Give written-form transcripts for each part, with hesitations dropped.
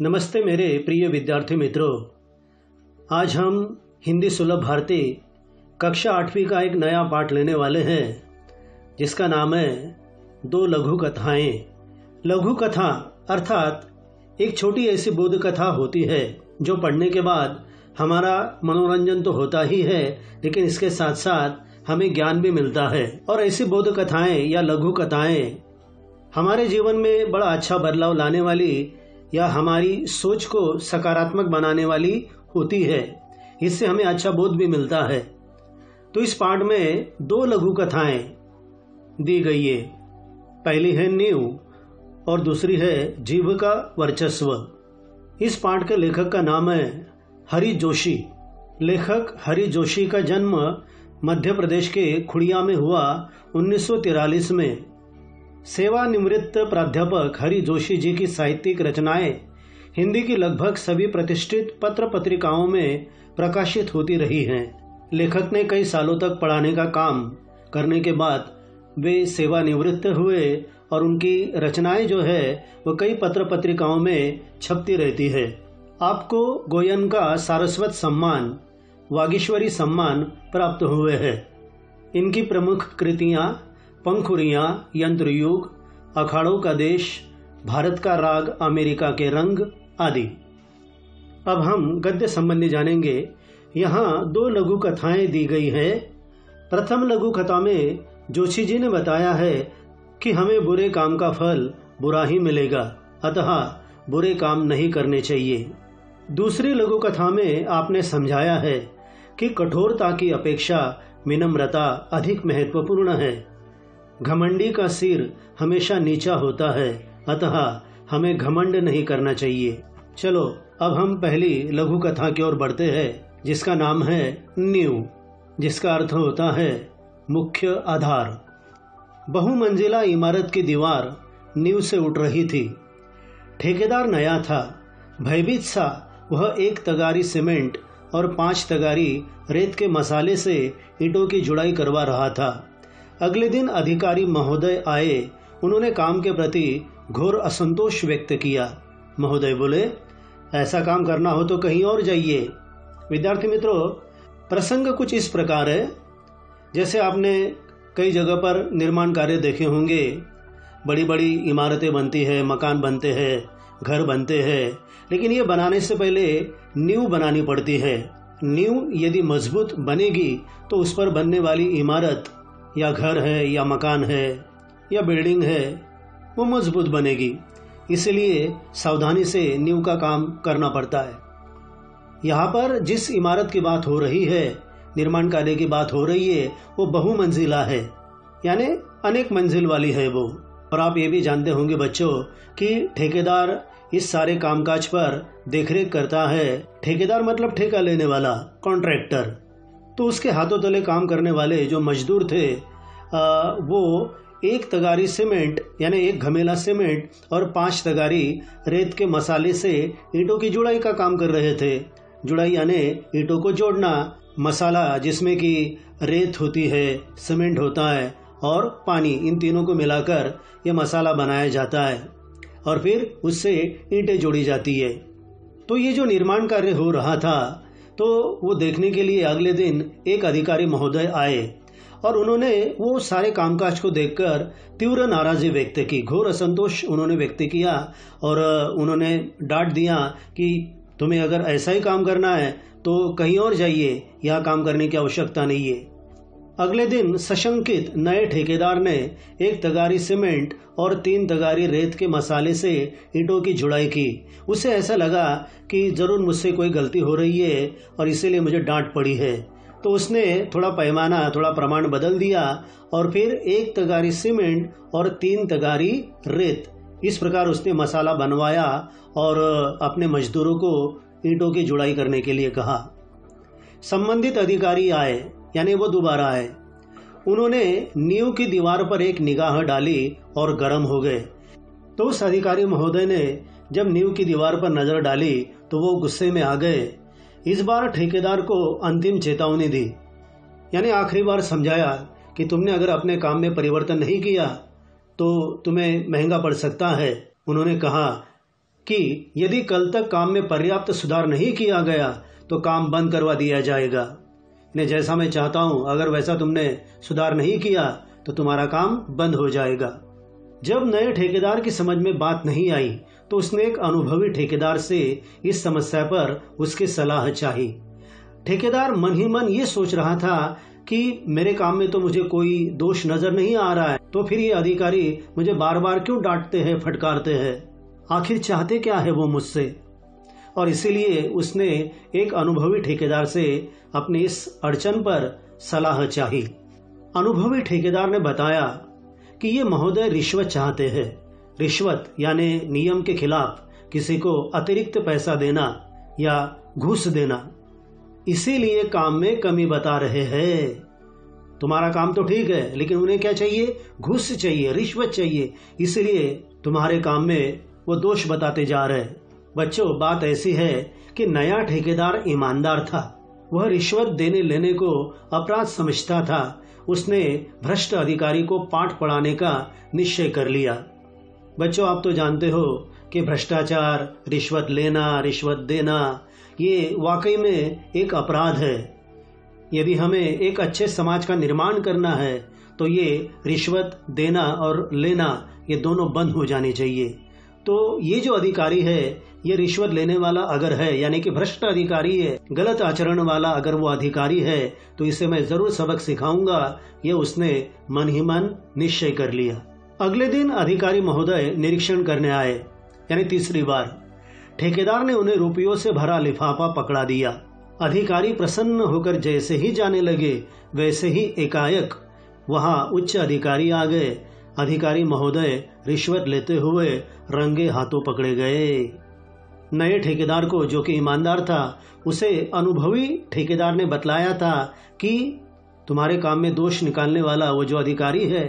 नमस्ते मेरे प्रिय विद्यार्थी मित्रों। आज हम हिंदी सुलभ भारती कक्षा 8वीं का एक नया पाठ लेने वाले हैं जिसका नाम है दो लघु कथाएं। लघु कथा अर्थात एक छोटी ऐसी बोध कथा होती है जो पढ़ने के बाद हमारा मनोरंजन तो होता ही है, लेकिन इसके साथ साथ हमें ज्ञान भी मिलता है। और ऐसी बोध कथाएं या लघु कथाएं हमारे जीवन में बड़ा अच्छा बदलाव लाने वाली या हमारी सोच को सकारात्मक बनाने वाली होती है। इससे हमें अच्छा बोध भी मिलता है। तो इस पाठ में दो लघु कथाएं दी गई है। पहली है नींव और दूसरी है जीभ का वर्चस्व। इस पाठ के लेखक का नाम है हरि जोशी। लेखक हरि जोशी का जन्म मध्य प्रदेश के खुड़िया में हुआ 1943 में। सेवानिवृत्त प्राध्यापक हरि जोशी जी की साहित्यिक रचनाएं हिंदी की लगभग सभी प्रतिष्ठित पत्र पत्रिकाओं में प्रकाशित होती रही हैं। लेखक ने कई सालों तक पढ़ाने का काम करने के बाद वे सेवानिवृत्त हुए और उनकी रचनाएं जो है वो कई पत्र पत्रिकाओं में छपती रहती है। आपको गोयन का सारस्वत सम्मान, वागीश्वरी सम्मान प्राप्त हुए हैं। इनकी प्रमुख कृतियां पंखुड़ियां, यंत्रयुग, अखाड़ों का देश, भारत का राग, अमेरिका के रंग आदि। अब हम गद्य संबंधी जानेंगे। यहाँ दो लघु कथाएं दी गई है। प्रथम लघु कथा में जोशी जी ने बताया है कि हमें बुरे काम का फल बुरा ही मिलेगा, अतः बुरे काम नहीं करने चाहिए। दूसरी लघु कथा में आपने समझाया है कि कठोरता की अपेक्षा विनम्रता अधिक महत्वपूर्ण है। घमंडी का सिर हमेशा नीचा होता है, अतः हमें घमंड नहीं करना चाहिए। चलो अब हम पहली लघु कथा की ओर बढ़ते हैं जिसका नाम है नींव, जिसका अर्थ होता है मुख्य आधार। बहुमंजिला इमारत की दीवार नींव से उठ रही थी। ठेकेदार नया था। भयभीत सा वह 1 तगारी सीमेंट और 5 तगारी रेत के मसाले से ईंटों की जुड़ाई करवा रहा था। अगले दिन अधिकारी महोदय आए। उन्होंने काम के प्रति घोर असंतोष व्यक्त किया। महोदय बोले, ऐसा काम करना हो तो कहीं और जाइए। विद्यार्थी मित्रों, प्रसंग कुछ इस प्रकार है जैसे आपने कई जगह पर निर्माण कार्य देखे होंगे। बड़ी बड़ी इमारतें बनती है, मकान बनते हैं, घर बनते हैं, लेकिन ये बनाने से पहले नींव बनानी पड़ती है। नींव यदि मजबूत बनेगी तो उस पर बनने वाली इमारत या घर है या मकान है या बिल्डिंग है वो मजबूत बनेगी। इसलिए सावधानी से नींव का काम करना पड़ता है। यहाँ पर जिस इमारत की बात हो रही है, निर्माण कार्य की बात हो रही है, वो बहुमंजिला है, यानी अनेक मंजिल वाली है वो। और आप ये भी जानते होंगे बच्चों कि ठेकेदार इस सारे कामकाज पर देखरेख करता है। ठेकेदार मतलब ठेका लेने वाला, कॉन्ट्रैक्टर। तो उसके हाथों तले काम करने वाले जो मजदूर थे वो 1 तगारी सीमेंट यानी 1 घमेला सीमेंट और 5 तगारी रेत के मसाले से ईंटों की जुड़ाई का काम कर रहे थे। जुड़ाई यानी ईंटों को जोड़ना। मसाला जिसमें कि रेत होती है, सीमेंट होता है और पानी, इन तीनों को मिलाकर यह मसाला बनाया जाता है और फिर उससे ईंटें जोड़ी जाती है। तो ये जो निर्माण कार्य हो रहा था, तो वो देखने के लिए अगले दिन एक अधिकारी महोदय आए और उन्होंने वो सारे कामकाज को देखकर तीव्र नाराजी व्यक्त की, घोर असंतोष उन्होंने व्यक्त किया और उन्होंने डांट दिया कि तुम्हें अगर ऐसा ही काम करना है तो कहीं और जाइए, यहाँ काम करने की आवश्यकता नहीं है। अगले दिन सशंकित नए ठेकेदार ने 1 तगारी सीमेंट और 3 तगारी रेत के मसाले से ईंटों की जुड़ाई की। उसे ऐसा लगा कि जरूर मुझसे कोई गलती हो रही है और इसीलिए मुझे डांट पड़ी है। तो उसने थोड़ा पैमाना, थोड़ा प्रमाण बदल दिया और फिर 1 तगारी सीमेंट और 3 तगारी रेत, इस प्रकार उसने मसाला बनवाया और अपने मजदूरों को ईंटों की जुड़ाई करने के लिए कहा। संबंधित अधिकारी आए, यानी वो दोबारा आए। उन्होंने नींव की दीवार पर एक निगाह डाली और गर्म हो गए। तो उस अधिकारी महोदय ने जब नींव की दीवार पर नजर डाली तो वो गुस्से में आ गए। इस बार ठेकेदार को अंतिम चेतावनी दी, यानी आखिरी बार समझाया कि तुमने अगर अपने काम में परिवर्तन नहीं किया तो तुम्हें महंगा पड़ सकता है। उन्होंने कहा कि यदि कल तक काम में पर्याप्त सुधार नहीं किया गया तो काम बंद करवा दिया जाएगा। ने जैसा मैं चाहता हूं, अगर वैसा तुमने सुधार नहीं किया तो तुम्हारा काम बंद हो जाएगा। जब नए ठेकेदार की समझ में बात नहीं आई तो उसने एक अनुभवी ठेकेदार से इस समस्या पर उसकी सलाह चाही। ठेकेदार मन ही मन ये सोच रहा था कि मेरे काम में तो मुझे कोई दोष नजर नहीं आ रहा है, तो फिर ये अधिकारी मुझे बार बार क्यों डांटते हैं, फटकारते हैं, आखिर चाहते क्या है वो मुझसे। और इसीलिए उसने एक अनुभवी ठेकेदार से अपनी इस अड़चन पर सलाह चाही। अनुभवी ठेकेदार ने बताया कि ये महोदय रिश्वत चाहते हैं। रिश्वत यानी नियम के खिलाफ किसी को अतिरिक्त पैसा देना या घूस देना, इसीलिए काम में कमी बता रहे हैं। तुम्हारा काम तो ठीक है, लेकिन उन्हें क्या चाहिए? घूस चाहिए, रिश्वत चाहिए, इसलिए तुम्हारे काम में वो दोष बताते जा रहे हैं। बच्चों, बात ऐसी है कि नया ठेकेदार ईमानदार था। वह रिश्वत देने लेने को अपराध समझता था। उसने भ्रष्ट अधिकारी को पाठ पढ़ाने का निश्चय कर लिया। बच्चों, आप तो जानते हो कि भ्रष्टाचार, रिश्वत लेना, रिश्वत देना, ये वाकई में एक अपराध है। यदि हमें एक अच्छे समाज का निर्माण करना है तो ये रिश्वत देना और लेना, ये दोनों बंद हो जाने चाहिए। तो ये जो अधिकारी है, ये रिश्वत लेने वाला अगर है, यानी कि भ्रष्ट अधिकारी है, गलत आचरण वाला अगर वो अधिकारी है, तो इसे मैं जरूर सबक सिखाऊंगा, ये उसने मन ही मन निश्चय कर लिया। अगले दिन अधिकारी महोदय निरीक्षण करने आए, यानी तीसरी बार। ठेकेदार ने उन्हें रुपयों से भरा लिफाफा पकड़ा दिया। अधिकारी प्रसन्न होकर जैसे ही जाने लगे, वैसे ही एकाएक वहां उच्च अधिकारी आ गए। अधिकारी महोदय रिश्वत लेते हुए रंगे हाथों पकड़े गए। नए ठेकेदार को, जो कि ईमानदार था, उसे अनुभवी ठेकेदार ने बतलाया था कि तुम्हारे काम में दोष निकालने वाला वो जो अधिकारी है,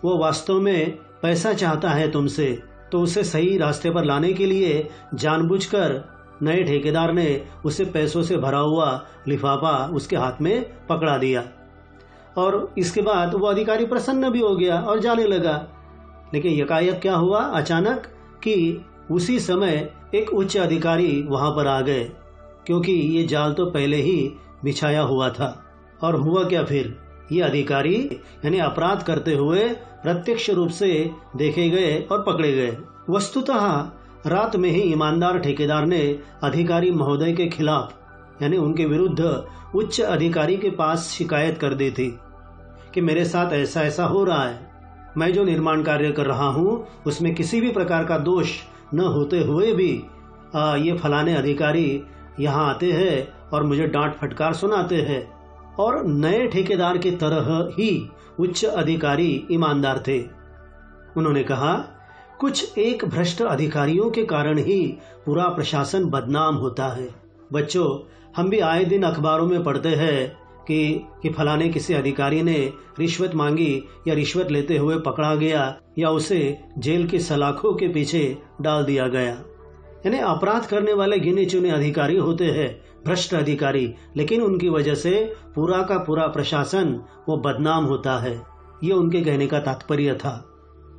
वो वास्तव में पैसा चाहता है तुमसे। तो उसे सही रास्ते पर लाने के लिए जानबूझकर नए ठेकेदार ने उसे पैसों से भरा हुआ लिफाफा उसके हाथ में पकड़ा दिया। और इसके बाद वो अधिकारी प्रसन्न भी हो गया और जाने लगा। लेकिन यकायक क्या हुआ अचानक कि उसी समय एक उच्च अधिकारी वहां पर आ गए, क्योंकि ये जाल तो पहले ही बिछाया हुआ था। और हुआ क्या फिर? ये अधिकारी यानी अपराध करते हुए प्रत्यक्ष रूप से देखे गए और पकड़े गए। वस्तुतः रात में ही ईमानदार ठेकेदार ने अधिकारी महोदय के खिलाफ यानी उनके विरुद्ध उच्च अधिकारी के पास शिकायत कर दी थी कि मेरे साथ ऐसा ऐसा हो रहा है। मैं जो निर्माण कार्य कर रहा हूँ उसमें किसी भी प्रकार का दोष न होते हुए भी ये फलाने अधिकारी यहाँ आते हैं और मुझे डांट फटकार सुनाते हैं। और नए ठेकेदार की तरह ही उच्च अधिकारी ईमानदार थे। उन्होंने कहा, कुछ एक भ्रष्ट अधिकारियों के कारण ही पूरा प्रशासन बदनाम होता है। बच्चों, हम भी आए दिन अखबारों में पढ़ते हैं कि फलाने किसी अधिकारी ने रिश्वत मांगी या रिश्वत लेते हुए पकड़ा गया या उसे जेल की सलाखों के पीछे डाल दिया गया। यानी अपराध करने वाले गिने चुने अधिकारी होते हैं, भ्रष्ट अधिकारी, लेकिन उनकी वजह से पूरा का पूरा प्रशासन वो बदनाम होता है। ये उनके कहने का तात्पर्य था।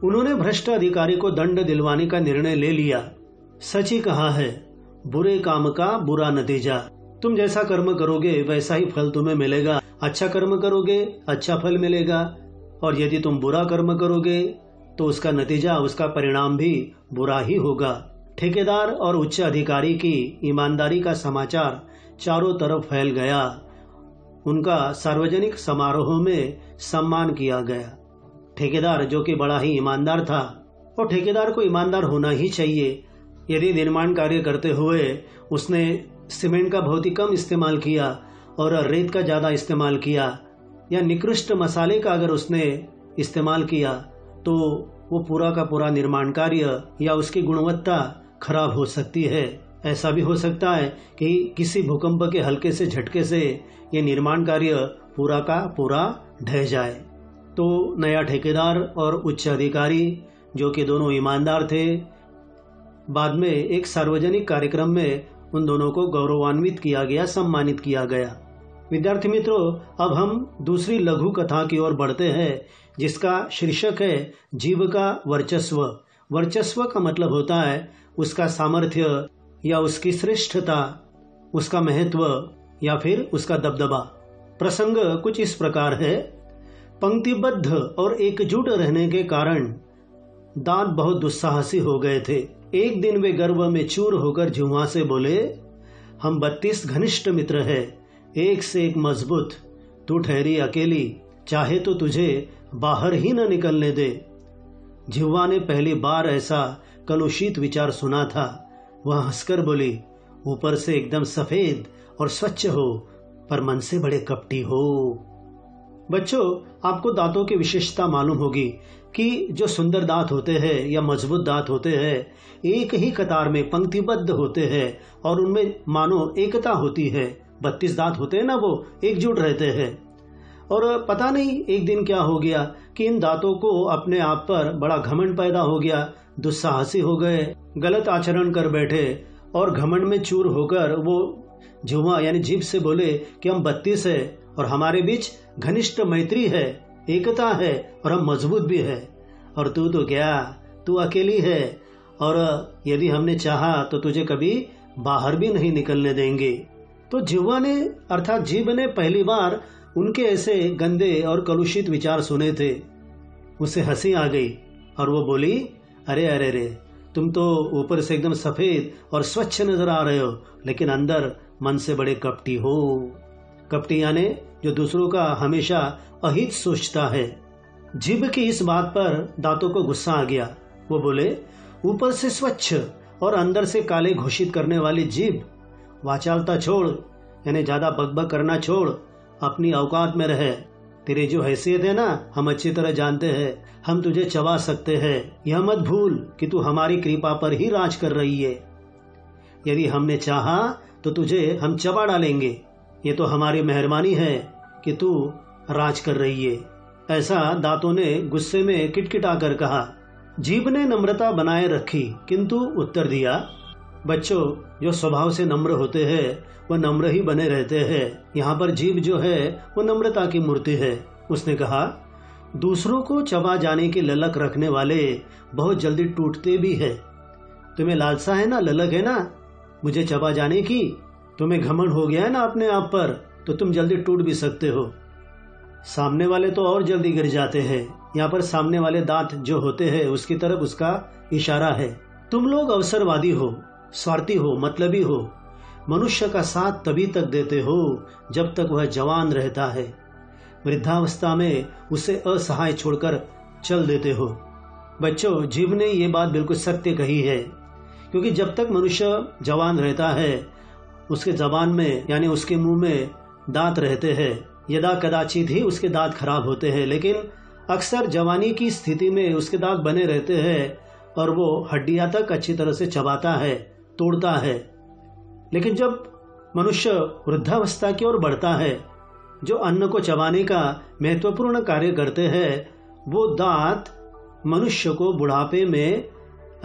उन्होंने भ्रष्ट अधिकारी को दंड दिलवाने का निर्णय ले लिया। सच ही कहा है, बुरे काम का बुरा नतीजा। तुम जैसा कर्म करोगे वैसा ही फल तुम्हें मिलेगा। अच्छा कर्म करोगे अच्छा फल मिलेगा, और यदि तुम बुरा कर्म करोगे तो उसका नतीजा, उसका परिणाम भी बुरा ही होगा। ठेकेदार और उच्च अधिकारी की ईमानदारी का समाचार चारों तरफ फैल गया। उनका सार्वजनिक समारोह में सम्मान किया गया। ठेकेदार, जो कि बड़ा ही ईमानदार था, और ठेकेदार को ईमानदार होना ही चाहिए। यदि निर्माण कार्य करते हुए उसने सीमेंट का बहुत ही कम इस्तेमाल किया और रेत का ज्यादा इस्तेमाल किया या निकृष्ट मसाले का अगर उसने इस्तेमाल किया, तो वो पूरा का पूरा निर्माण कार्य या उसकी गुणवत्ता खराब हो सकती है। ऐसा भी हो सकता है कि किसी भूकंप के हल्के से झटके से ये निर्माण कार्य पूरा का पूरा ढह जाए। तो नया ठेकेदार और उच्च अधिकारी, जो कि दोनों ईमानदार थे, बाद में एक सार्वजनिक कार्यक्रम में उन दोनों को गौरवान्वित किया गया, सम्मानित किया गया। विद्यार्थी मित्रों, अब हम दूसरी लघु कथा की ओर बढ़ते हैं, जिसका शीर्षक है जीव का वर्चस्व। वर्चस्व का मतलब होता है उसका सामर्थ्य या उसकी श्रेष्ठता, उसका महत्व या फिर उसका दबदबा। प्रसंग कुछ इस प्रकार है। पंक्तिबद्ध और एकजुट रहने के कारण दांत बहुत दुस्साहसी हो गए थे। एक दिन वे गर्व में चूर होकर जिह्वा से बोले, हम 32 घनिष्ठ मित्र हैं, एक से एक मजबूत। तू ठहरी अकेली, चाहे तो तुझे बाहर ही न निकलने दे। जिह्वा ने पहली बार ऐसा कलुषित विचार सुना था। वह हंसकर बोली, ऊपर से एकदम सफेद और स्वच्छ हो, पर मन से बड़े कपटी हो। बच्चों, आपको दांतों की विशेषता मालूम होगी कि जो सुंदर दांत होते हैं या मजबूत दांत होते हैं, एक ही कतार में पंक्तिबद्ध होते हैं और उनमें मानो एकता होती है। 32 दांत होते हैं ना, वो एकजुट रहते हैं। और पता नहीं एक दिन क्या हो गया कि इन दांतों को अपने आप पर बड़ा घमंड पैदा हो गया, दुस्साहसी हो गए, गलत आचरण कर बैठे और घमंड में चूर होकर वो जिह्वा यानी जीभ से बोले कि हम 32 है और हमारे बीच घनिष्ठ मैत्री है, एकता है और हम मजबूत भी है, और तू तो क्या, तू अकेली है और यदि हमने चाहा तो तुझे कभी बाहर भी नहीं निकलने देंगे। तो जिह्वा ने अर्थात जीभ ने पहली बार उनके ऐसे गंदे और कलुषित विचार सुने थे। उसे हंसी आ गई और वो बोली, अरे अरे रे, तुम तो ऊपर से एकदम सफेद और स्वच्छ नजर आ रहे हो, लेकिन अंदर मन से बड़े कपटी हो। कपटी यानी जो दूसरों का हमेशा अहित सोचता है। जीभ की इस बात पर दांतों को गुस्सा आ गया। वो बोले, ऊपर से स्वच्छ और अंदर से काले घोषित करने वाली जीभ, वाचालता छोड़, यानी ज्यादा बकबक करना छोड़, अपनी औकात में रहे। तेरी जो हैसियत है ना, हम अच्छी तरह जानते हैं, हम तुझे चबा सकते हैं। यह मत भूल कि तू हमारी कृपा पर ही राज कर रही है। यदि हमने चाहा तो तुझे हम चबा डालेंगे। ये तो हमारी मेहरबानी है कि तू राज कर रही है। ऐसा दांतों ने गुस्से में किटकिटा कर कहा। जीभ ने नम्रता बनाए रखी किंतु उत्तर दिया, बच्चों, जो स्वभाव से नम्र होते हैं वह नम्र ही बने रहते हैं। यहाँ पर जीभ जो है वो नम्रता की मूर्ति है। उसने कहा, दूसरों को चबा जाने की ललक रखने वाले बहुत जल्दी टूटते भी है। तुम्हें लालसा है ना, ललक है ना मुझे चबा जाने की, तुम्हें घमंड हो गया है ना अपने आप पर, तो तुम जल्दी टूट भी सकते हो। सामने वाले तो और जल्दी गिर जाते हैं। यहाँ पर सामने वाले दांत जो होते हैं उसकी तरफ उसका इशारा है। तुम लोग अवसरवादी हो, स्वार्थी हो, मतलबी हो। मनुष्य का साथ तभी तक देते हो जब तक वह जवान रहता है। वृद्धावस्था में उसे असहाय छोड़कर चल देते हो। बच्चों, जीभ ने ये बात बिल्कुल सत्य कही है, क्योंकि जब तक मनुष्य जवान रहता है उसके जबान में यानी उसके मुंह में दांत रहते हैं। यदा कदाचित ही उसके दांत खराब होते हैं, लेकिन अक्सर जवानी की स्थिति में उसके दांत बने रहते हैं और वो हड्डियां तक अच्छी तरह से चबाता है, तोड़ता है। लेकिन जब मनुष्य वृद्धावस्था की ओर बढ़ता है, जो अन्न को चबाने का महत्वपूर्ण कार्य करते हैं, वो दांत मनुष्य को बुढ़ापे में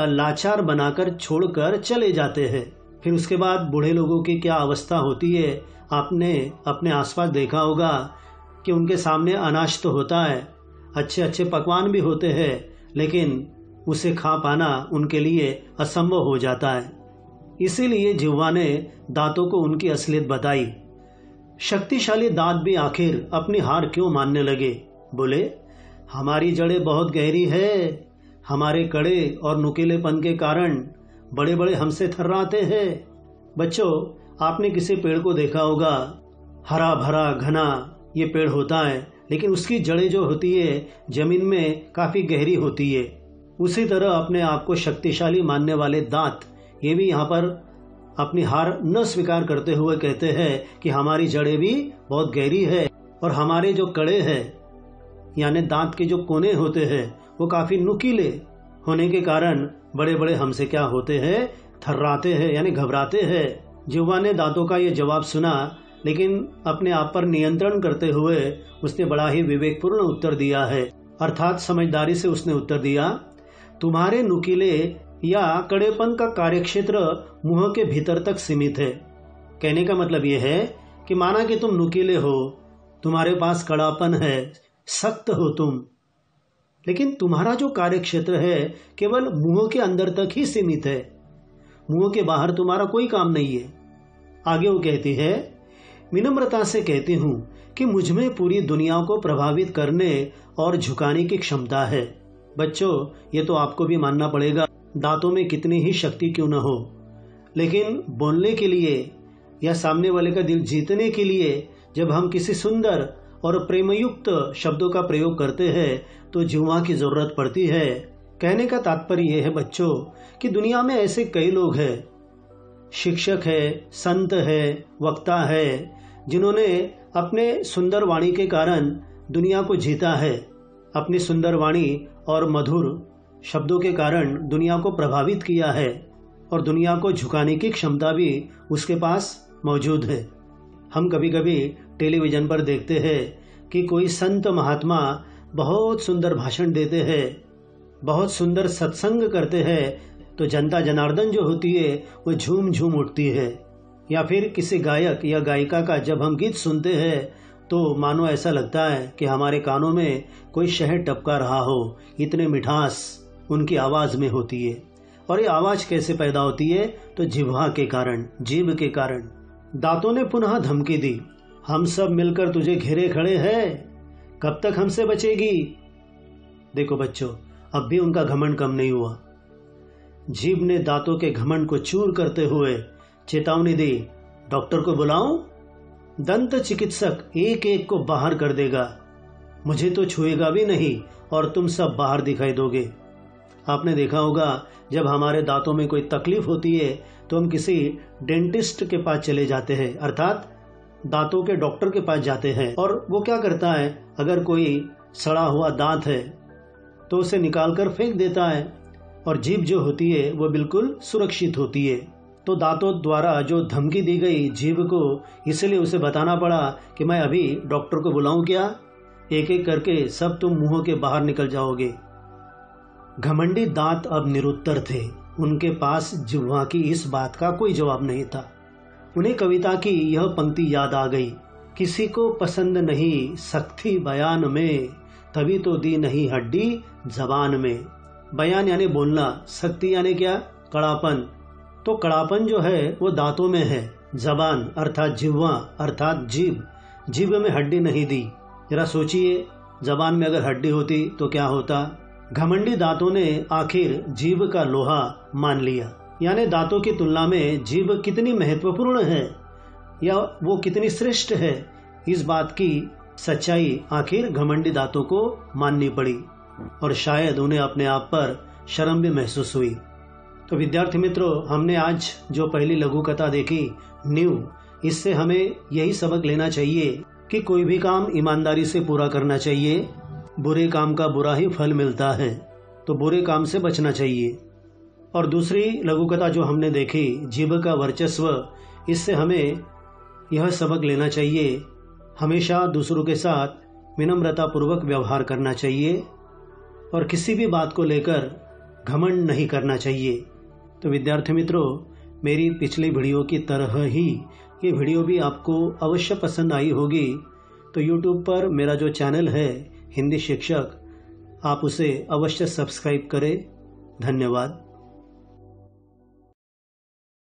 लाचार बनाकर छोड़कर चले जाते हैं। फिर उसके बाद बूढ़े लोगों की क्या अवस्था होती है, आपने अपने आसपास देखा होगा कि उनके सामने अनाज तो होता है, अच्छे अच्छे पकवान भी होते हैं, लेकिन उसे खा पाना उनके लिए असंभव हो जाता है। इसीलिए जिह्वा ने दांतों को उनकी असलियत बताई। शक्तिशाली दांत भी आखिर अपनी हार क्यों मानने लगे। बोले, हमारी जड़ें बहुत गहरी है, हमारे कड़े और नुकीलेपन के कारण बड़े बड़े हमसे थर्राते हैं। बच्चों, आपने किसी पेड़ को देखा होगा, हरा भरा घना ये पेड़ होता है, लेकिन उसकी जड़ें जो होती है जमीन में काफी गहरी होती है। उसी तरह अपने आप को शक्तिशाली मानने वाले दांत ये भी यहाँ पर अपनी हार न स्वीकार करते हुए कहते हैं कि हमारी जड़ें भी बहुत गहरी है और हमारे जो कड़े हैं यानी दांत के जो कोने होते हैं वो काफी नुकीले होने के कारण बड़े बड़े हमसे क्या होते हैं, थर्राते हैं यानी घबराते हैं। जिह्वा ने दांतों का ये जवाब सुना, लेकिन अपने आप पर नियंत्रण करते हुए उसने बड़ा ही विवेकपूर्ण उत्तर दिया है। अर्थात समझदारी से उसने उत्तर दिया, तुम्हारे नुकीले या कड़ेपन का कार्यक्षेत्र मुंह के भीतर तक सीमित है। कहने का मतलब यह है कि माना कि तुम नुकीले हो, तुम्हारे पास कड़ापन है, सख्त हो तुम, लेकिन तुम्हारा जो कार्यक्षेत्र है केवल मुंह के अंदर तक ही सीमित है। मुंह के बाहर तुम्हारा कोई काम नहीं है। आगे वो कहती है, विनम्रता से कहती हूं कि मुझमें पूरी दुनिया को प्रभावित करने और झुकाने की क्षमता है। बच्चों, ये तो आपको भी मानना पड़ेगा, दांतों में कितनी ही शक्ति क्यों न हो, लेकिन बोलने के लिए या सामने वाले का दिल जीतने के लिए जब हम किसी सुंदर और प्रेमयुक्त शब्दों का प्रयोग करते हैं तो जिह्वा की जरूरत पड़ती है। कहने का तात्पर्य यह है बच्चों कि दुनिया में ऐसे कई लोग हैं, शिक्षक है, संत है, वक्ता है, जिन्होंने अपने सुंदर वाणी के कारण दुनिया को जीता है। अपनी सुंदर वाणी और मधुर शब्दों के कारण दुनिया को प्रभावित किया है और दुनिया को झुकाने की क्षमता भी उसके पास मौजूद है। हम कभी कभी टेलीविजन पर देखते हैं कि कोई संत महात्मा बहुत सुंदर भाषण देते हैं, बहुत सुंदर सत्संग करते हैं, तो जनता जनार्दन जो होती है वो झूम झूम उठती है। या फिर किसी गायक या गायिका का जब हम गीत सुनते हैं तो मानो ऐसा लगता है कि हमारे कानों में कोई शहद टपका रहा हो, इतने मिठास उनकी आवाज में होती है। और ये आवाज कैसे पैदा होती है? तो जिह्वा के कारण, जीभ के कारण। दांतों ने पुनः धमकी दी, हम सब मिलकर तुझे घेरे खड़े हैं, कब तक हमसे बचेगी? देखो बच्चों, अब भी उनका घमंड कम नहीं हुआ। जीभ ने दांतों के घमंड को चूर करते हुए चेतावनी दी, डॉक्टर को बुलाऊं? दंत चिकित्सक एक एक को बाहर कर देगा, मुझे तो छुएगा भी नहीं और तुम सब बाहर दिखाई दोगे। आपने देखा होगा, जब हमारे दांतों में कोई तकलीफ होती है तो हम किसी डेंटिस्ट के पास चले जाते हैं, अर्थात दांतों के डॉक्टर के पास जाते हैं। और वो क्या करता है, अगर कोई सड़ा हुआ दांत है तो उसे निकालकर फेंक देता है और जीभ जो होती है वो बिल्कुल सुरक्षित होती है। तो दांतों द्वारा जो धमकी दी गई जीभ को, इसलिए उसे बताना पड़ा कि मैं अभी डॉक्टर को बुलाऊं क्या? एक एक करके सब तुम मुंह के बाहर निकल जाओगे। घमंडी दांत अब निरुत्तर थे, उनके पास जिह्वा की इस बात का कोई जवाब नहीं था। उन्हें कविता की यह पंक्ति याद आ गई, किसी को पसंद नहीं सख्ती बयान में, तभी तो दी नहीं हड्डी जबान में। बयान यानी बोलना, सख्ती यानी क्या? कड़ापन। तो कड़ापन जो है वो दांतों में है। जबान अर्थात जिह्वा अर्थात जीभ, जीभ में हड्डी नहीं दी। जरा सोचिए, जबान में अगर हड्डी होती तो क्या होता? घमंडी दांतों ने आखिर जीभ का लोहा मान लिया। यानी दांतों की तुलना में जीभ कितनी महत्वपूर्ण है या वो कितनी श्रेष्ठ है, इस बात की सच्चाई आखिर घमंडी दांतों को माननी पड़ी और शायद उन्हें अपने आप पर शर्म भी महसूस हुई। तो विद्यार्थी मित्रों, हमने आज जो पहली लघु कथा देखी न्यू, इससे हमें यही सबक लेना चाहिए कि कोई भी काम ईमानदारी से पूरा करना चाहिए। बुरे काम का बुरा ही फल मिलता है, तो बुरे काम से बचना चाहिए। और दूसरी लघु कथा जो हमने देखी जीभ का वर्चस्व, इससे हमें यह सबक लेना चाहिए, हमेशा दूसरों के साथ विनम्रता पूर्वक व्यवहार करना चाहिए और किसी भी बात को लेकर घमंड नहीं करना चाहिए। तो विद्यार्थी मित्रों, मेरी पिछली वीडियो की तरह ही ये वीडियो भी आपको अवश्य पसंद आई होगी। तो YouTube पर मेरा जो चैनल है हिंदी शिक्षक, आप उसे अवश्य सब्सक्राइब करें। धन्यवाद।